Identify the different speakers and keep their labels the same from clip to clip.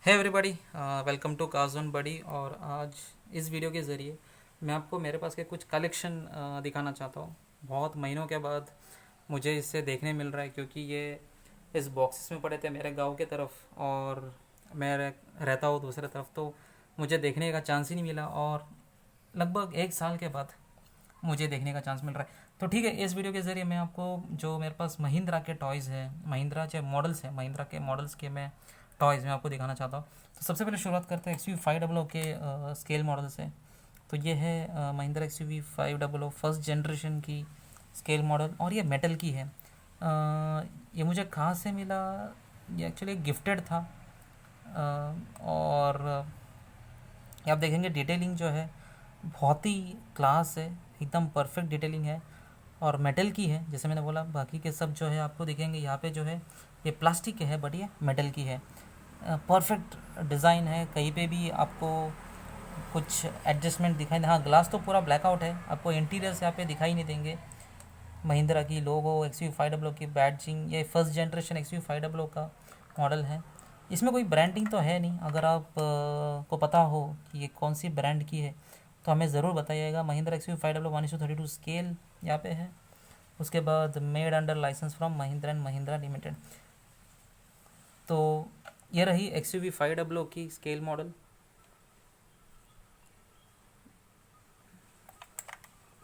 Speaker 1: है everybody, welcome to कार्ज़ोन बडी। और आज इस वीडियो के ज़रिए मैं आपको मेरे पास के कुछ कलेक्शन दिखाना चाहता हूँ। बहुत महीनों के बाद मुझे इससे देखने मिल रहा है, क्योंकि ये इस बॉक्सेस में पड़े थे मेरे गांव के तरफ, और मैं रहता हूँ दूसरी तरफ, तो मुझे देखने का चांस ही नहीं मिला। और लगभग एक साल के बाद मुझे देखने का चांस मिल रहा है। तो ठीक है, इस वीडियो के ज़रिए मैं आपको जो मेरे पास महिंद्रा के टॉयज़ है, महिंद्रा चाहे मॉडल्स हैं, महिंद्रा के मॉडल्स के मैं टॉयज़ मैं आपको दिखाना चाहता हूँ। तो सबसे पहले शुरुआत करते हैं XUV500 के स्केल मॉडल से। तो ये है महिंद्रा XUV500 फर्स्ट जनरेशन की स्केल मॉडल, और ये मेटल की है। ये मुझे कहाँ से मिला? ये एक्चुअली गिफ्टेड था। और ये आप देखेंगे डिटेलिंग जो है बहुत ही क्लास है, एकदम परफेक्ट डिटेलिंग है, और मेटल की है। जैसे मैंने बोला, बाकी के सब जो है आपको दिखेंगे यहाँ पे जो है ये प्लास्टिक के है, बट ये मेटल की है। परफेक्ट डिज़ाइन है, कहीं पे भी आपको कुछ एडजस्टमेंट दिखाई नहीं। हाँ, ग्लास तो पूरा ब्लैकआउट है, आपको इंटीरियर्स यहाँ पे दिखाई नहीं देंगे। महिंद्रा की लोगो, XUV500 की बैडजिंग, ये फर्स्ट जनरेशन XUV500 का मॉडल है। इसमें कोई ब्रांडिंग तो है नहीं, अगर आप को पता हो कि ये कौन सी ब्रांड की है तो हमें ज़रूर बताइएगा। महिंद्रा XUV500 1:32 स्केल यहाँ पे है। उसके बाद made under licence from Mahindra and Mahindra limited. तो ये रही XUV500 की स्केल मॉडल।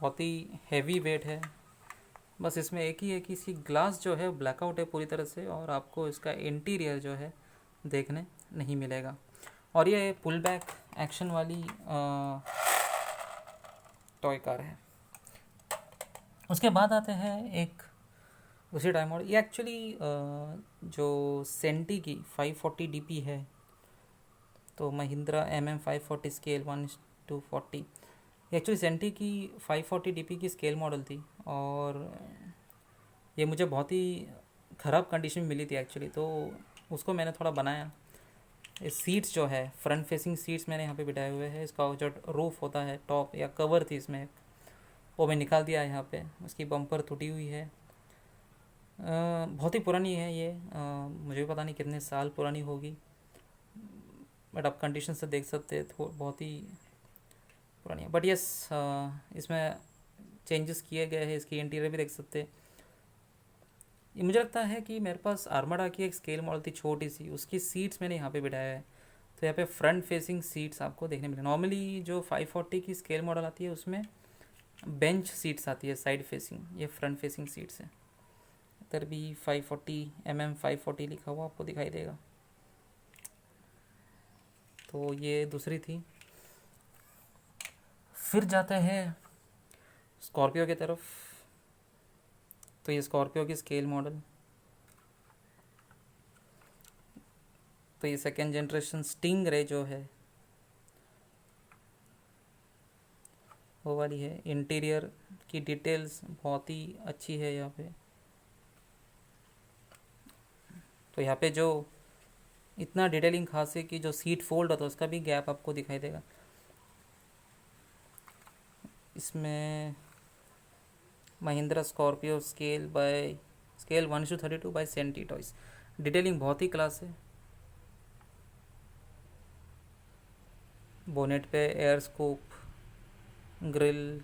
Speaker 1: बहुत ही हैवी वेट है। बस इसमें एक ही है कि इसकी ग्लास जो है ब्लैकआउट है पूरी तरह से, और आपको इसका इंटीरियर जो है देखने नहीं मिलेगा। और ये पुल बैक एक्शन वाली टॉय कार है। उसके बाद आते हैं एक उसी टाइम मॉडल। ये एक्चुअली जो सेंटी की 540 DP है, तो महिंद्रा MM540 स्केल 1:40। ये एक्चुअली सेंटी की 540 DP की स्केल मॉडल थी, और ये मुझे बहुत ही ख़राब कंडीशन में मिली थी एक्चुअली, तो उसको मैंने थोड़ा बनाया। ये सीट्स जो है, फ्रंट फेसिंग सीट्स मैंने यहाँ पे बिठाए हुए हैं। इसका जो रूफ होता है, टॉप या कवर थी इसमें, वो मैं निकाल दिया है यहाँ पे। उसकी बम्पर टूटी हुई है। बहुत ही पुरानी है ये। मुझे भी पता नहीं कितने साल पुरानी होगी, बट आप कंडीशन से देख सकते हैं तो बहुत ही पुरानी है। बट यस, इसमें चेंजेस किए गए हैं, इसकी इंटीरियर भी देख सकते हैं। ये मुझे लगता है कि मेरे पास आर्माडा की एक स्केल मॉडल थी छोटी सी, उसकी सीट्स मैंने यहाँ पे बिठाया है। तो यहाँ पे फ्रंट फेसिंग सीट्स आपको देखने मिले। नॉर्मली जो 540 की स्केल मॉडल आती है उसमें बेंच सीट्स आती है साइड फेसिंग, ये फ्रंट फेसिंग सीट्स है। इधर भी 540 लिखा हुआ आपको दिखाई देगा। तो ये दूसरी थी। फिर जाते हैं स्कॉर्पियो की तरफ। तो ये स्कॉर्पियो की स्केल मॉडल। तो ये सेकेंड जनरेशन स्टिंग रे जो है वो वाली है। इंटीरियर की डिटेल्स बहुत ही अच्छी है यहाँ पे। तो यहाँ पे जो इतना डिटेलिंग खास है कि जो सीट फोल्ड होता है उसका भी गैप आपको दिखाई देगा। इसमें Mahindra Scorpio scale 1:32 by Centy toys. Detailing बहुत ही क्लास है। बोनेट पे एयर स्कूप, ग्रिल,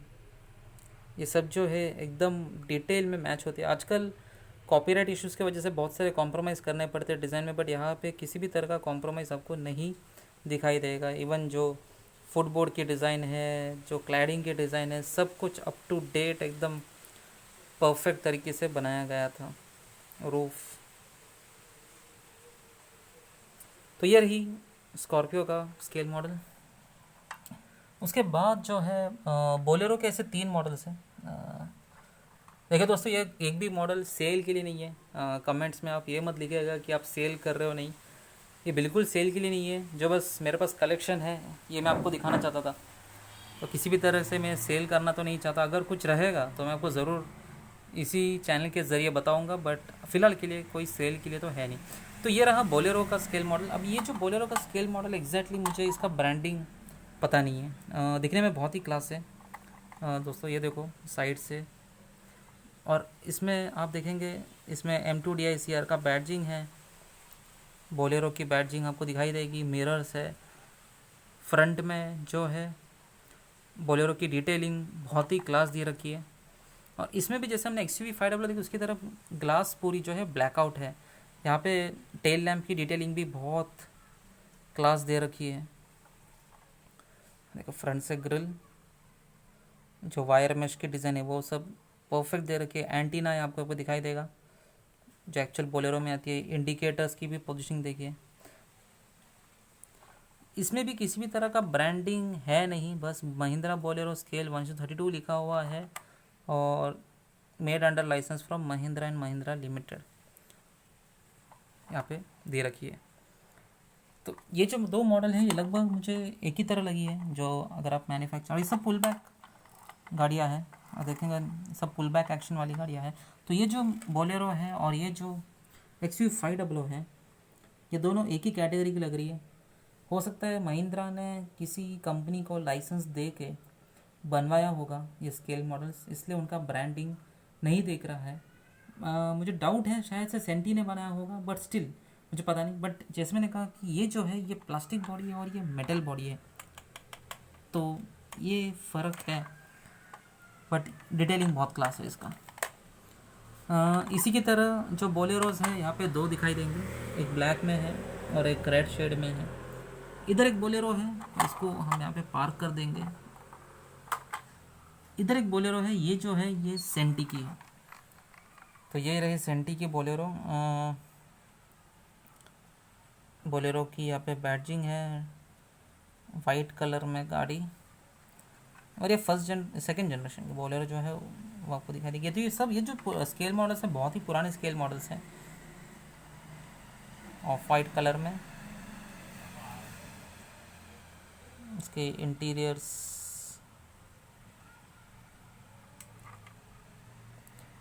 Speaker 1: ये सब जो है एकदम डिटेल में मैच होती है। आजकल कॉपीराइट इश्यूज़ की वजह से बहुत सारे कॉम्प्रोमाइज़ करने पड़ते हैं डिज़ाइन में, बट यहाँ पे किसी भी तरह का कॉम्प्रोमाइज़ आपको नहीं दिखाई देगा। इवन जो फुटबोर्ड की डिज़ाइन है, जो क्लैडिंग की डिज़ाइन है, सब कुछ अप टू डेट एकदम परफेक्ट तरीके से बनाया गया था। रूफ। तो ये रही स्कॉर्पियो का स्केल मॉडल। उसके बाद जो है बोलेरो के ऐसे 3 मॉडल्स हैं। देखिए दोस्तों, ये एक भी मॉडल सेल के लिए नहीं है। कमेंट्स में आप ये मत लिखिएगा कि आप सेल कर रहे हो। नहीं, ये बिल्कुल सेल के लिए नहीं है। जो बस मेरे पास कलेक्शन है, ये मैं आपको दिखाना चाहता था। तो किसी भी तरह से मैं सेल करना तो नहीं चाहता। अगर कुछ रहेगा तो मैं आपको ज़रूर इसी चैनल के ज़रिए बताऊंगा, बट फ़िलहाल के लिए कोई सेल के लिए तो है नहीं। तो ये रहा बोलेरो का स्केल मॉडल। अब ये जो बोलेरो का स्केल मॉडल एग्जैक्टली मुझे इसका ब्रांडिंग पता नहीं है। दिखने में बहुत ही क्लास है। दोस्तों ये देखो साइड से, और इसमें आप देखेंगे इसमें M2DI CR का बैडजिंग है। बोलेरो की बैडजिंग आपको दिखाई देगी, मिरर्स है, फ्रंट में जो है बोलेरो की डिटेलिंग बहुत ही क्लास दे रखी है। और इसमें भी जैसे हमने XUV500 देखी उसकी तरफ ग्लास पूरी जो है ब्लैकआउट है। यहाँ पे टेल लैम्प की डिटेलिंग भी बहुत क्लास दे रखी है। देखो फ्रंट से ग्रिल जो वायर मेश की डिज़ाइन है वो सब परफेक्ट दे रखी है। एंटीना है आपको दिखाई देगा जो एक्चुअल बोलेरो में आती है। इंडिकेटर्स की भी पोजीशनिंग देखिए। इसमें भी किसी भी तरह का ब्रांडिंग है नहीं, बस महिंद्रा बोलेरो स्केल 1/32 लिखा हुआ है और made under licence from Mahindra and Mahindra limited यहाँ पे दे रखी है। तो ये जो दो मॉडल हैं ये लगभग मुझे एक ही तरह लगी है। जो अगर आप मैन्युफैक्चर, और ये सब पुल बैक गाड़ियाँ हैं और देखेंगे सब पुल बैक एक्शन वाली गाड़ियाँ हैं। तो ये जो बोलेरो है और ये जो XUV500 है ये दोनों एक ही कैटेगरी की लग रही है। हो सकता है महिंद्रा ने किसी कंपनी को लाइसेंस दे के बनवाया होगा ये स्केल मॉडल्स, इसलिए उनका ब्रांडिंग नहीं दिख रहा है। मुझे डाउट है शायद से सेंटी ने बनाया होगा, बट स्टिल मुझे पता नहीं। बट जैसे मैंने कहा कि ये जो है ये प्लास्टिक बॉडी है और ये मेटल बॉडी है, तो ये फ़र्क है, बट डिटेलिंग बहुत क्लास है इसका। इसी की तरह जो बोलेरोज है यहाँ पे दो दिखाई देंगे, एक ब्लैक में है और एक रेड शेड में है। इधर एक बोलेरो है, इसको हम यहाँ पे पार्क कर देंगे। इधर एक बोलेरो है, ये जो है ये सेंटी की है। तो ये रही सेंटी की बोलेरो। बोलेरो की यहाँ पे बैडजिंग है वाइट कलर में गाड़ी, और ये सेकंड जनरेशन की बोलेरो जो है वो आपको दिखाई देगी। तो ये सब ये जो स्केल मॉडल्स हैं बहुत ही पुराने स्केल मॉडल्स हैं, ऑफ वाइट कलर में। इसके इंटीरियर्स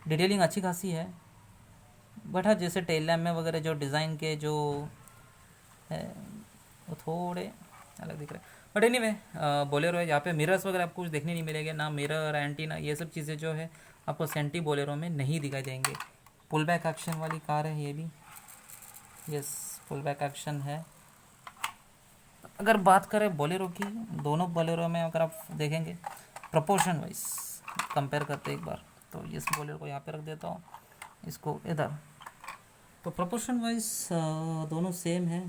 Speaker 1: डिटेलिंग अच्छी खासी है, बट हाँ जैसे टेल लैम्प में वगैरह जो डिज़ाइन के जो है वो थोड़े अलग दिख रहे हैं। बट एनीवे बोलेरो है, यहाँ पे मिरर्स वगैरह आपको कुछ देखने नहीं मिलेंगे, ना मिरर एंटीना, ये सब चीज़ें जो है आपको सेंटी बोलेरो में नहीं दिखाई देंगे। पुल बैक एक्शन वाली कार है ये भी, यस पुल बैक एक्शन है। अगर बात करें बोलेरो की, दोनों बोलेरो में अगर आप देखेंगे प्रोपोर्शन वाइज कंपेयर करते एक बार, तो इस बोलेरो को यहाँ पे रख देता हूँ, इसको इधर। तो प्रोपोर्शन वाइज दोनों सेम है।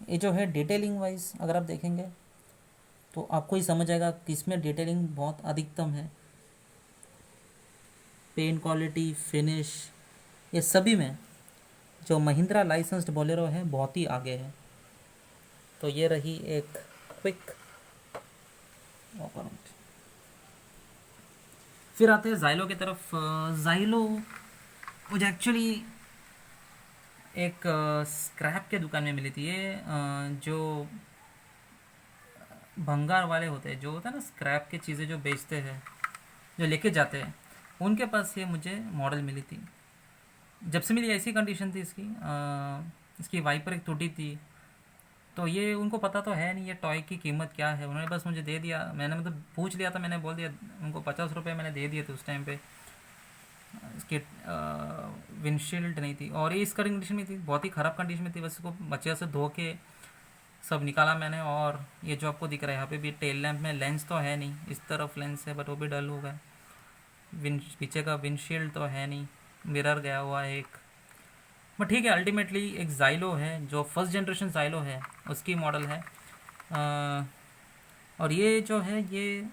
Speaker 1: ये जो है डिटेलिंग वाइज अगर आप देखेंगे तो आपको ही समझ आएगा किसमें डिटेलिंग बहुत अधिकतम है। पेंट क्वालिटी, फिनिश, ये सभी में जो महिंद्रा लाइसेंस्ड बोलेरो है बहुत ही आगे है। तो ये रही एक क्विक। फिर आते हैं ज़ाइलो की तरफ। ज़ाइलो मुझे एक्चुअली एक स्क्रैप के दुकान में मिली थी। ये जो भंगार वाले होते हैं, जो होता है ना स्क्रैप की चीज़ें जो बेचते हैं, जो लेके जाते हैं, उनके पास ये मुझे मॉडल मिली थी। जब से मिली ऐसी कंडीशन थी इसकी, इसकी वाइपर एक टूटी थी। तो ये उनको पता तो है नहीं ये टॉय की कीमत क्या है, उन्होंने बस मुझे दे दिया। मैंने मतलब पूछ लिया था, मैंने बोल दिया उनको 50 रुपये मैंने दे दिए थे उस टाइम पे। इसकी विंडशील्ड नहीं थी और ये इस कंडीशन में थी, बहुत ही ख़राब कंडीशन में थी। बस इसको बच्चे से धो के सब निकाला मैंने। और ये जो आपको दिख रहा है यहाँ पे भी टेल लैम्प में लेंस तो है नहीं, इस तरफ लेंस है बट वो भी डल हो गया। पीछे का विंडशील्ड तो है नहीं, मिरर गया हुआ है एक। बट ठीक है, अल्टीमेटली एक ज़ाइलो है जो फर्स्ट जनरेशन ज़ाइलो है उसकी मॉडल है। और ये जो है ये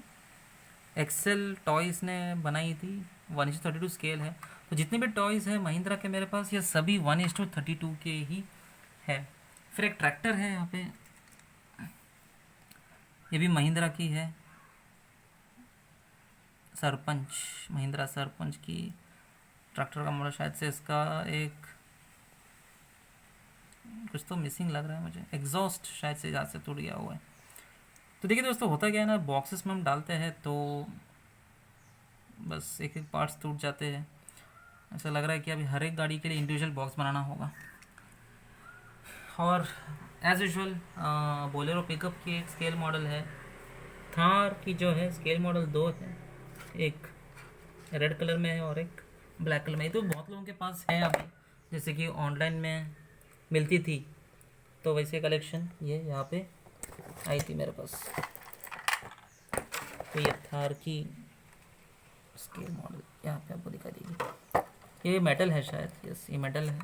Speaker 1: एक्सेल टॉयज़ ने बनाई थी, 1:32 स्केल है। तो जितने भी टॉयज़ हैं महिंद्रा के मेरे पास, ये सभी 1:32 के ही है। फिर एक ट्रैक्टर है यहाँ पे, ये भी महिंद्रा की है, सरपंच, महिंद्रा सरपंच की ट्रैक्टर का मॉडल। शायद से इसका एक कुछ तो मिसिंग लग रहा है मुझे, एग्जॉस्ट शायद से यहाँ से टूट गया हुआ है। तो देखिए दोस्तों, होता क्या है ना, बॉक्सेस में हम डालते हैं तो बस एक एक पार्ट्स टूट जाते हैं। ऐसा लग रहा है कि अभी हर एक गाड़ी के लिए इंडिविजुअल बॉक्स बनाना होगा। और एज यूजुअल बोलेरो पिकअप की एक स्केल मॉडल है। थार की जो है स्केल मॉडल 2 है, एक रेड कलर में है और एक ब्लैक कलर में है। तो बहुत लोगों के पास है अभी, जैसे कि ऑनलाइन में मिलती थी, तो वैसे कलेक्शन ये यहाँ पे आई थी मेरे पास। तो ये थार की स्केल मॉडल यहाँ पे आपको दिखा दीजिए, ये मेटल है शायद, यस ये मेटल है।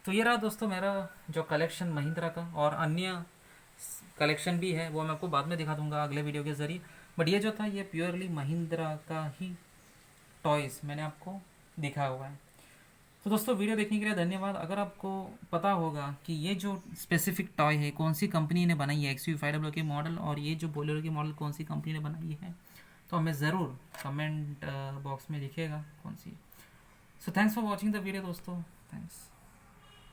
Speaker 1: तो ये रहा दोस्तों मेरा जो कलेक्शन महिंद्रा का, और अन्य कलेक्शन भी है वो मैं आपको बाद में दिखा दूंगा अगले वीडियो के ज़रिए। बट ये जो था ये प्योरली महिंद्रा का ही टॉयज़ मैंने आपको दिखा हुआ है। तो दोस्तों वीडियो देखने के लिए धन्यवाद। अगर आपको पता होगा कि ये जो स्पेसिफिक टॉय है कौन सी कंपनी ने बनाई है, XUV500 के मॉडल, और ये जो बोलेरो की मॉडल कौन सी कंपनी ने बनाई है, तो हमें ज़रूर कमेंट बॉक्स में लिखिएगा कौन सी। So thanks for watching the video दोस्तों, थैंक्स।